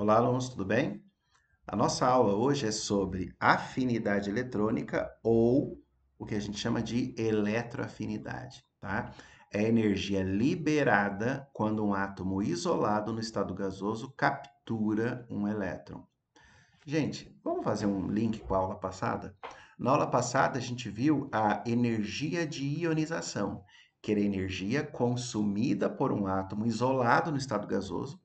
Olá, alunos, tudo bem? A nossa aula hoje é sobre afinidade eletrônica ou o que a gente chama de eletroafinidade, tá? É a energia liberada quando um átomo isolado no estado gasoso captura um elétron. Gente, vamos fazer um link com a aula passada? Na aula passada, a gente viu a energia de ionização, que era a energia consumida por um átomo isolado no estado gasoso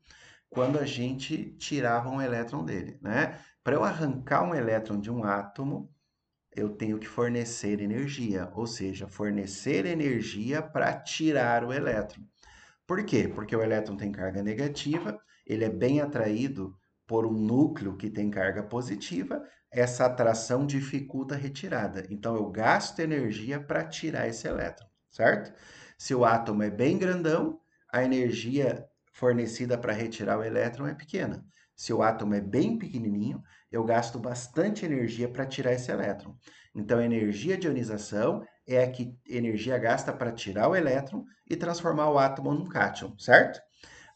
quando a gente tirava um elétron dele, né? Para eu arrancar um elétron de um átomo, eu tenho que fornecer energia, ou seja, fornecer energia para tirar o elétron. Por quê? Porque o elétron tem carga negativa, ele é bem atraído por um núcleo que tem carga positiva, essa atração dificulta a retirada. Então eu gasto energia para tirar esse elétron, certo? Se o átomo é bem grandão, a energia fornecida para retirar o elétron é pequena. Se o átomo é bem pequenininho, eu gasto bastante energia para tirar esse elétron. Então, a energia de ionização é a energia gasta para tirar o elétron e transformar o átomo num cátion, certo?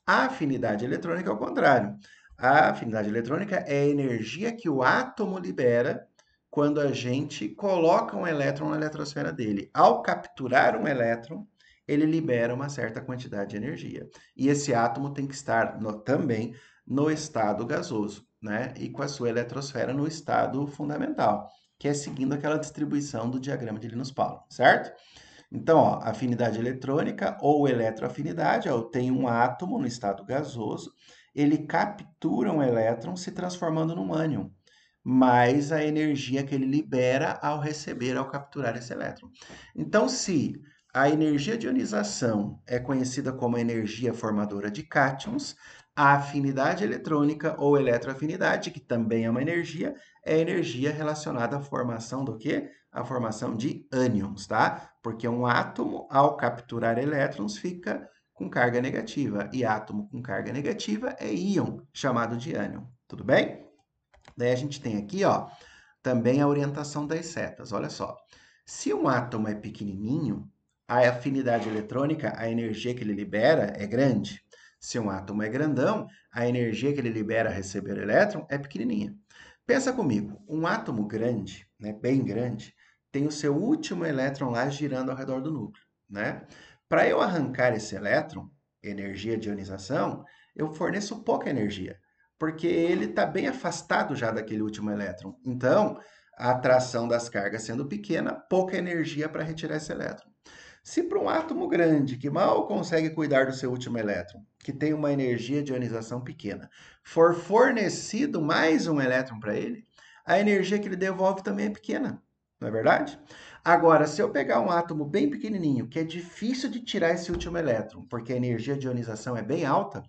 A afinidade eletrônica é o contrário. A afinidade eletrônica é a energia que o átomo libera quando a gente coloca um elétron na eletrosfera dele. Ao capturar um elétron, ele libera uma certa quantidade de energia. E esse átomo tem que estar também no estado gasoso, né? E com a sua eletrosfera no estado fundamental, que é seguindo aquela distribuição do diagrama de Linus-Pauling, certo? Então, ó, afinidade eletrônica ou eletroafinidade, ó, eu tenho um átomo no estado gasoso, ele captura um elétron se transformando num ânion, mais a energia que ele libera ao receber, ao capturar esse elétron. Então, se a energia de ionização é conhecida como energia formadora de cátions, a afinidade eletrônica ou eletroafinidade, que também é uma energia, é energia relacionada à formação do quê? A formação de ânions, tá? Porque um átomo, ao capturar elétrons, fica com carga negativa, e átomo com carga negativa é íon, chamado de ânion. Tudo bem? Daí a gente tem aqui, ó, também a orientação das setas. Olha só. Se um átomo é pequenininho, a afinidade eletrônica, a energia que ele libera é grande. Se um átomo é grandão, a energia que ele libera a receber o elétron é pequenininha. Pensa comigo, um átomo grande, né, bem grande, tem o seu último elétron lá girando ao redor do núcleo, né? Para eu arrancar esse elétron, energia de ionização, eu forneço pouca energia porque ele está bem afastado já daquele último elétron. Então, a atração das cargas sendo pequena, pouca energia para retirar esse elétron. Se para um átomo grande, que mal consegue cuidar do seu último elétron, que tem uma energia de ionização pequena, for fornecido mais um elétron para ele, a energia que ele devolve também é pequena, não é verdade? Agora, se eu pegar um átomo bem pequenininho, que é difícil de tirar esse último elétron, porque a energia de ionização é bem alta,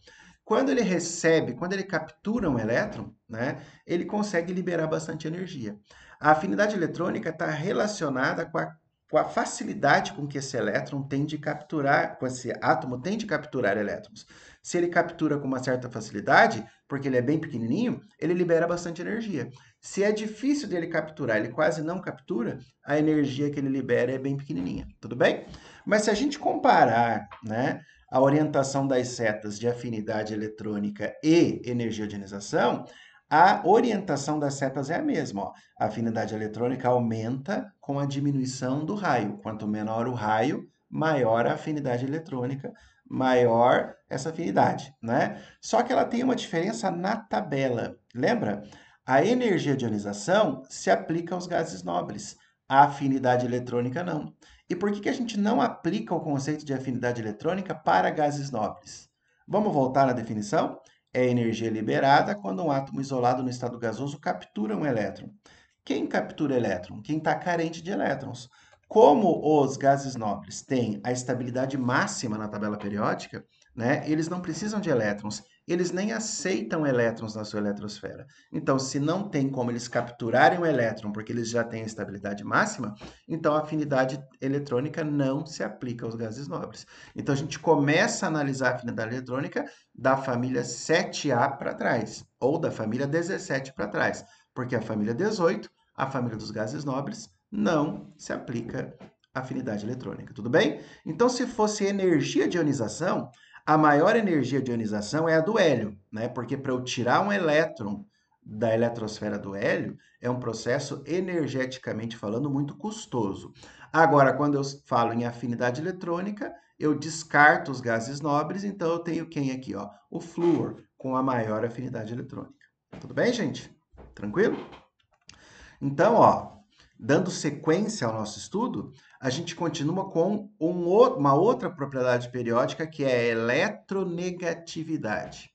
quando ele recebe, quando ele captura um elétron, né, ele consegue liberar bastante energia. A afinidade eletrônica está relacionada com a facilidade com que esse elétron tem de capturar, com esse átomo tem de capturar elétrons. Se ele captura com uma certa facilidade, porque ele é bem pequenininho, ele libera bastante energia. Se é difícil dele capturar, ele quase não captura, a energia que ele libera é bem pequenininha, tudo bem? Mas se a gente comparar, né, a orientação das setas de afinidade eletrônica e energia de ionização, a orientação das setas é a mesma. Ó. A afinidade eletrônica aumenta com a diminuição do raio. Quanto menor o raio, maior a afinidade eletrônica, maior essa afinidade, né? Só que ela tem uma diferença na tabela. Lembra? A energia de ionização se aplica aos gases nobres. A afinidade eletrônica não. E por que a gente não aplica o conceito de afinidade eletrônica para gases nobres? Vamos voltar na definição? É energia liberada quando um átomo isolado no estado gasoso captura um elétron. Quem captura elétron? Quem está carente de elétrons. Como os gases nobres têm a estabilidade máxima na tabela periódica, né, eles não precisam de elétrons, eles nem aceitam elétrons na sua eletrosfera. Então, se não tem como eles capturarem o elétron porque eles já têm a estabilidade máxima, então a afinidade eletrônica não se aplica aos gases nobres. Então, a gente começa a analisar a afinidade eletrônica da família 7A para trás, ou da família 17 para trás, porque a família 18, a família dos gases nobres, não se aplica afinidade eletrônica, tudo bem? Então, se fosse energia de ionização, A maior energia de ionização é a do hélio, né? Porque para eu tirar um elétron da eletrosfera do hélio, é um processo energeticamente falando muito custoso. Agora, quando eu falo em afinidade eletrônica, eu descarto os gases nobres, então eu tenho quem aqui, ó? O flúor, com a maior afinidade eletrônica. Tudo bem, gente? Tranquilo? Então, ó, dando sequência ao nosso estudo, a gente continua com uma outra propriedade periódica que é a eletronegatividade.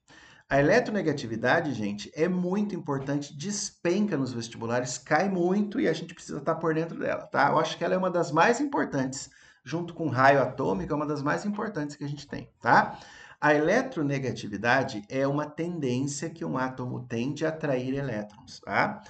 A eletronegatividade, gente, é muito importante, despenca nos vestibulares, cai muito e a gente precisa estar por dentro dela, tá? Eu acho que ela é uma das mais importantes, junto com raio atômico, é uma das mais importantes que a gente tem, tá? A eletronegatividade é uma tendência que um átomo tem de atrair elétrons, tá?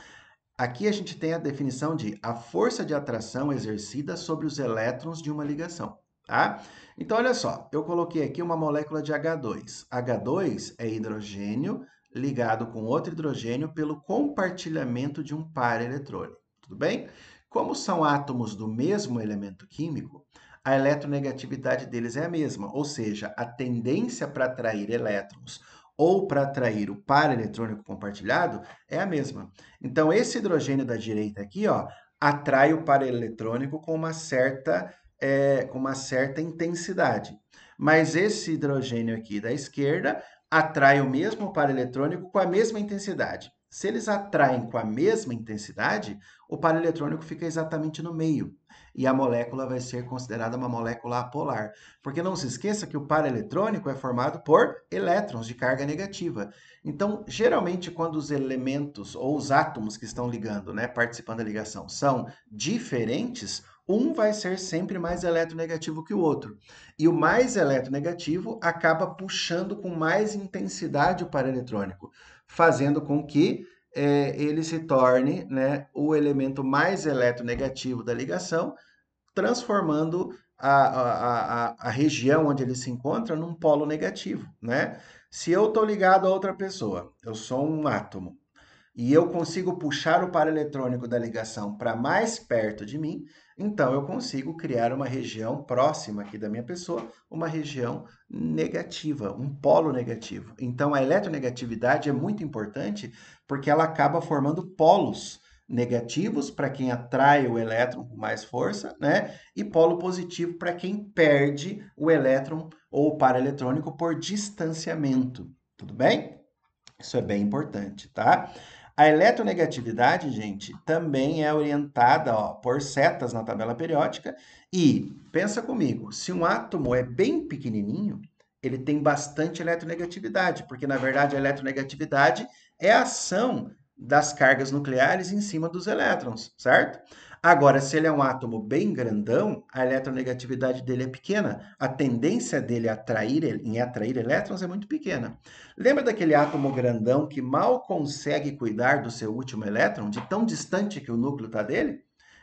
Aqui a gente tem a definição de a força de atração exercida sobre os elétrons de uma ligação, tá? Então, olha só, eu coloquei aqui uma molécula de H2. H2 é hidrogênio ligado com outro hidrogênio pelo compartilhamento de um par eletrônico, tudo bem? Como são átomos do mesmo elemento químico, a eletronegatividade deles é a mesma, ou seja, a tendência para atrair elétrons ou para atrair o par eletrônico compartilhado é a mesma. Então, esse hidrogênio da direita aqui, ó, atrai o par eletrônico com uma certa intensidade. Mas esse hidrogênio aqui da esquerda atrai o mesmo par eletrônico com a mesma intensidade. Se eles atraem com a mesma intensidade, o par eletrônico fica exatamente no meio. E a molécula vai ser considerada uma molécula apolar. Porque não se esqueça que o par eletrônico é formado por elétrons de carga negativa. Então, geralmente, quando os elementos ou os átomos que estão ligando, né, participando da ligação, são diferentes, um vai ser sempre mais eletronegativo que o outro. E o mais eletronegativo acaba puxando com mais intensidade o par eletrônico, fazendo com que ele se torne, né, o elemento mais eletronegativo da ligação, transformando a região onde ele se encontra num polo negativo, né? Se eu estou ligado a outra pessoa, eu sou um átomo, e eu consigo puxar o par eletrônico da ligação para mais perto de mim, então eu consigo criar uma região próxima aqui da minha pessoa, uma região negativa, um polo negativo. Então a eletronegatividade é muito importante porque ela acaba formando polos negativos para quem atrai o elétron com mais força, né? E polo positivo para quem perde o elétron ou o par eletrônico por distanciamento. Tudo bem? Isso é bem importante, tá? A eletronegatividade, gente, também é orientada, ó, por setas na tabela periódica. E pensa comigo, se um átomo é bem pequenininho, ele tem bastante eletronegatividade, porque na verdade a eletronegatividade é a ação das cargas nucleares em cima dos elétrons, certo? Agora, se ele é um átomo bem grandão, a eletronegatividade dele é pequena. A tendência dele em atrair elétrons é muito pequena. Lembra daquele átomo grandão que mal consegue cuidar do seu último elétron, de tão distante que o núcleo está dele?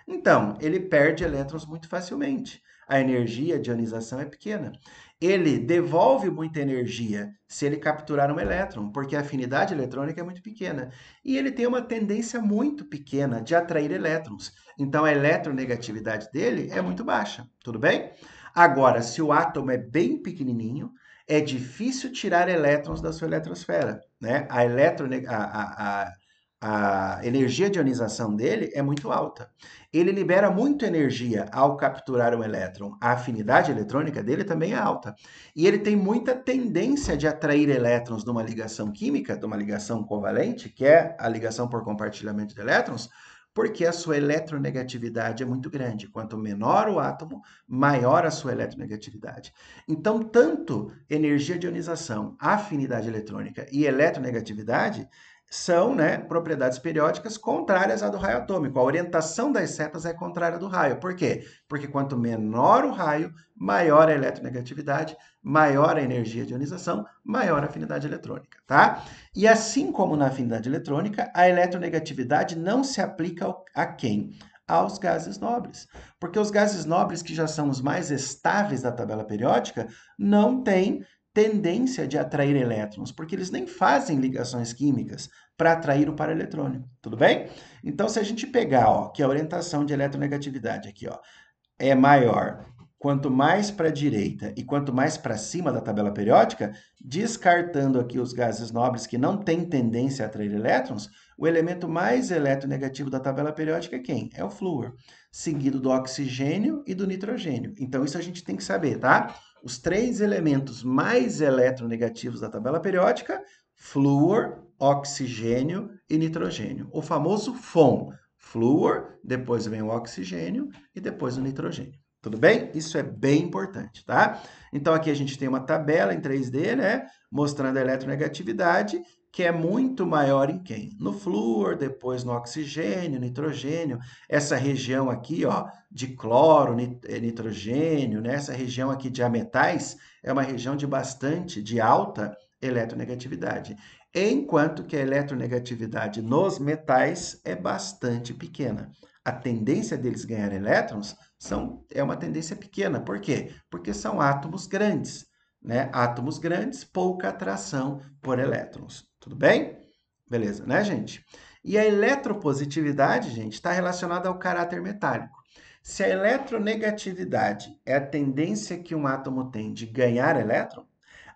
Então, ele perde elétrons muito facilmente. A energia de ionização é pequena. Ele devolve muita energia se ele capturar um elétron, porque a afinidade eletrônica é muito pequena. E ele tem uma tendência muito pequena de atrair elétrons. Então, a eletronegatividade dele é muito baixa. Tudo bem? Agora, se o átomo é bem pequenininho, é difícil tirar elétrons da sua eletrosfera, né? A energia de ionização dele é muito alta. Ele libera muita energia ao capturar um elétron. A afinidade eletrônica dele também é alta. E ele tem muita tendência de atrair elétrons numa ligação química, de uma ligação covalente, que é a ligação por compartilhamento de elétrons, porque a sua eletronegatividade é muito grande. Quanto menor o átomo, maior a sua eletronegatividade. Então, tanto energia de ionização, afinidade eletrônica e eletronegatividade são, né, propriedades periódicas contrárias à do raio atômico. A orientação das setas é contrária do raio. Por quê? Porque quanto menor o raio, maior a eletronegatividade, maior a energia de ionização, maior a afinidade eletrônica, tá? E assim como na afinidade eletrônica, a eletronegatividade não se aplica a quem? Aos gases nobres. Porque os gases nobres, que já são os mais estáveis da tabela periódica, não têm tendência de atrair elétrons, porque eles nem fazem ligações químicas para atrair o par eletrônico, tudo bem? Então, se a gente pegar, ó, que a orientação de eletronegatividade aqui, ó, é maior quanto mais para a direita e quanto mais para cima da tabela periódica, descartando aqui os gases nobres que não têm tendência a atrair elétrons, o elemento mais eletronegativo da tabela periódica é quem? É o flúor, seguido do oxigênio e do nitrogênio. Então, isso a gente tem que saber, tá? Os 3 elementos mais eletronegativos da tabela periódica: flúor, oxigênio e nitrogênio. O famoso FON. Flúor, depois vem o oxigênio e depois o nitrogênio. Tudo bem? Isso é bem importante, tá? Então, aqui a gente tem uma tabela em 3D, né? Mostrando a eletronegatividade, que é muito maior em quem? No flúor, depois no oxigênio, nitrogênio. Essa região aqui, ó, de cloro, nitrogênio, né? Essa região aqui de ametais é uma região de alta eletronegatividade. Enquanto que a eletronegatividade nos metais é bastante pequena. A tendência deles ganhar elétrons é uma tendência pequena. Por quê? Porque são átomos grandes, né? Átomos grandes, pouca atração por elétrons. Tudo bem? Beleza, né, gente? E a eletropositividade, gente, está relacionada ao caráter metálico. Se a eletronegatividade é a tendência que um átomo tem de ganhar elétron,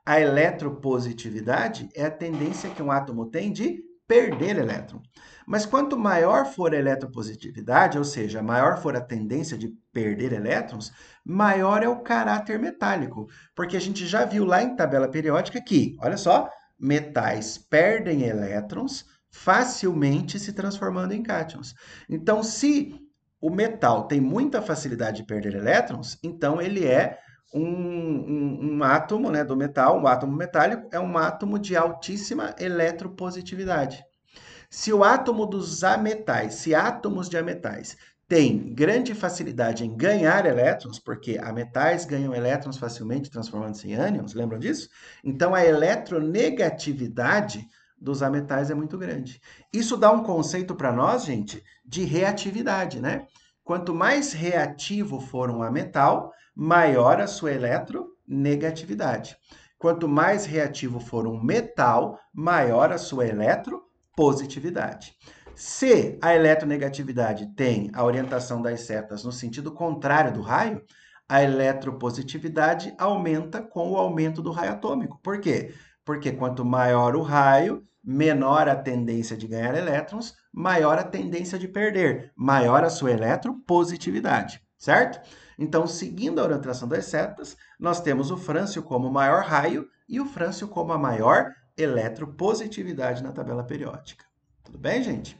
a eletropositividade é a tendência que um átomo tem de perder elétron. Mas quanto maior for a eletropositividade, ou seja, maior for a tendência de perder elétrons, maior é o caráter metálico. Porque a gente já viu lá em tabela periódica que, olha só, metais perdem elétrons facilmente se transformando em cátions. Então, se o metal tem muita facilidade de perder elétrons, então ele é um átomo, né, do metal, um átomo metálico, é um átomo de altíssima eletropositividade. Se o átomo dos ametais, se átomos de ametais têm grande facilidade em ganhar elétrons, porque ametais ganham elétrons facilmente transformando-se em ânions, lembram disso? Então a eletronegatividade dos ametais é muito grande. Isso dá um conceito para nós, gente, de reatividade, né? Quanto mais reativo for um ametal, maior a sua eletronegatividade. Quanto mais reativo for um metal, maior a sua eletropositividade. Se a eletronegatividade tem a orientação das setas no sentido contrário do raio, a eletropositividade aumenta com o aumento do raio atômico. Por quê? Porque quanto maior o raio, menor a tendência de ganhar elétrons, maior a tendência de perder, maior a sua eletropositividade, certo? Então, seguindo a orientação das setas, nós temos o frâncio como o maior raio e o frâncio como a maior eletropositividade na tabela periódica. Tudo bem, gente?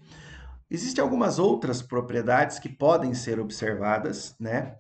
Existem algumas outras propriedades que podem ser observadas, né?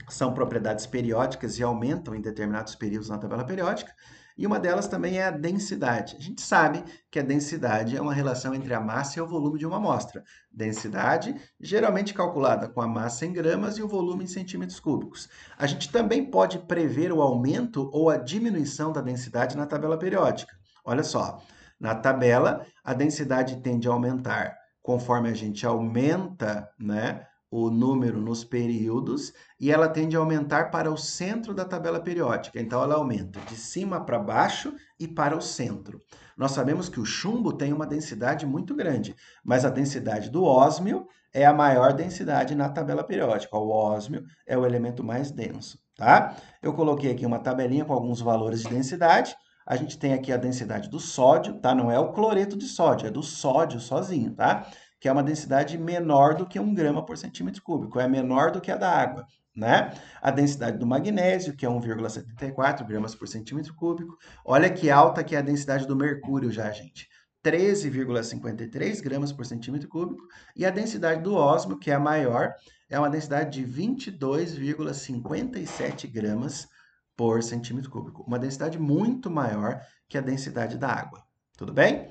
São propriedades periódicas e aumentam em determinados períodos na tabela periódica. E uma delas também é a densidade. A gente sabe que a densidade é uma relação entre a massa e o volume de uma amostra. Densidade, geralmente calculada com a massa em gramas e o volume em centímetros cúbicos. A gente também pode prever o aumento ou a diminuição da densidade na tabela periódica. Olha só, na tabela, a densidade tende a aumentar conforme a gente aumenta, né, o número nos períodos e ela tende a aumentar para o centro da tabela periódica. Então, ela aumenta de cima para baixo e para o centro. Nós sabemos que o chumbo tem uma densidade muito grande, mas a densidade do ósmio é a maior densidade na tabela periódica. O ósmio é o elemento mais denso, tá? Eu coloquei aqui uma tabelinha com alguns valores de densidade. A gente tem aqui a densidade do sódio, tá? Não é o cloreto de sódio, é do sódio sozinho, tá? Que é uma densidade menor do que 1 grama por centímetro cúbico, é menor do que a da água, né? A densidade do magnésio, que é 1,74 gramas por centímetro cúbico. Olha que alta que é a densidade do mercúrio já, gente. 13,53 gramas por centímetro cúbico. E a densidade do ósmio, que é a maior, é uma densidade de 22,57 gramas por centímetro cúbico. Uma densidade muito maior que a densidade da água. Tudo bem?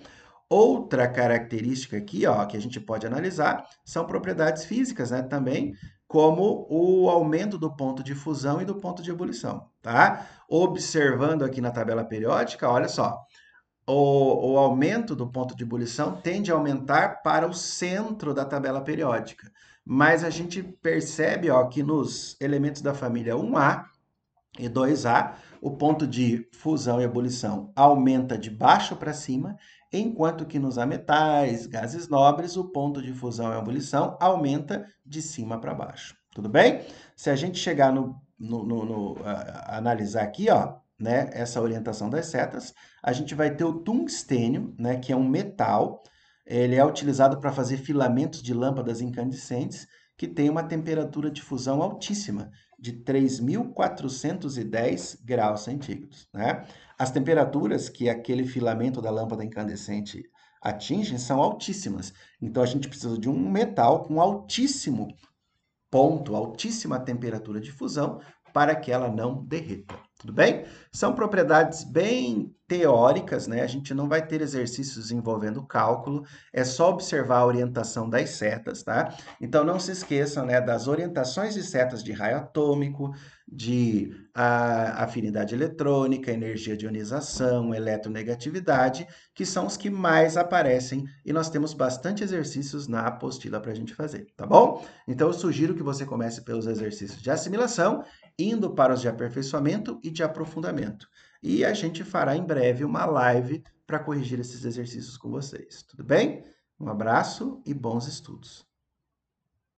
Outra característica aqui, ó, que a gente pode analisar são propriedades físicas, né, também, como o aumento do ponto de fusão e do ponto de ebulição, tá? Observando aqui na tabela periódica, olha só, o aumento do ponto de ebulição tende a aumentar para o centro da tabela periódica, mas a gente percebe, ó, que nos elementos da família 1A e 2A, o ponto de fusão e ebulição aumenta de baixo para cima, enquanto que nos ametais, gases nobres, o ponto de fusão e ebulição aumenta de cima para baixo. Tudo bem? Se a gente chegar no analisar aqui, ó, né, essa orientação das setas, a gente vai ter o tungstênio, né, que é um metal, ele é utilizado para fazer filamentos de lâmpadas incandescentes, que tem uma temperatura de fusão altíssima, de 3.410 graus centígrados, né? As temperaturas que aquele filamento da lâmpada incandescente atingem são altíssimas. Então, a gente precisa de um metal com altíssimo ponto, altíssima temperatura de fusão, para que ela não derreta. Tudo bem? São propriedades bem teóricas, né? A gente não vai ter exercícios envolvendo cálculo, é só observar a orientação das setas, tá? Então não se esqueçam, né, das orientações de setas de raio atômico, de afinidade eletrônica, energia de ionização, eletronegatividade, que são os que mais aparecem e nós temos bastante exercícios na apostila para a gente fazer, tá bom? Então eu sugiro que você comece pelos exercícios de assimilação, indo para os de aperfeiçoamento e de aprofundamento. E a gente fará em breve uma live para corrigir esses exercícios com vocês. Tudo bem? Um abraço e bons estudos.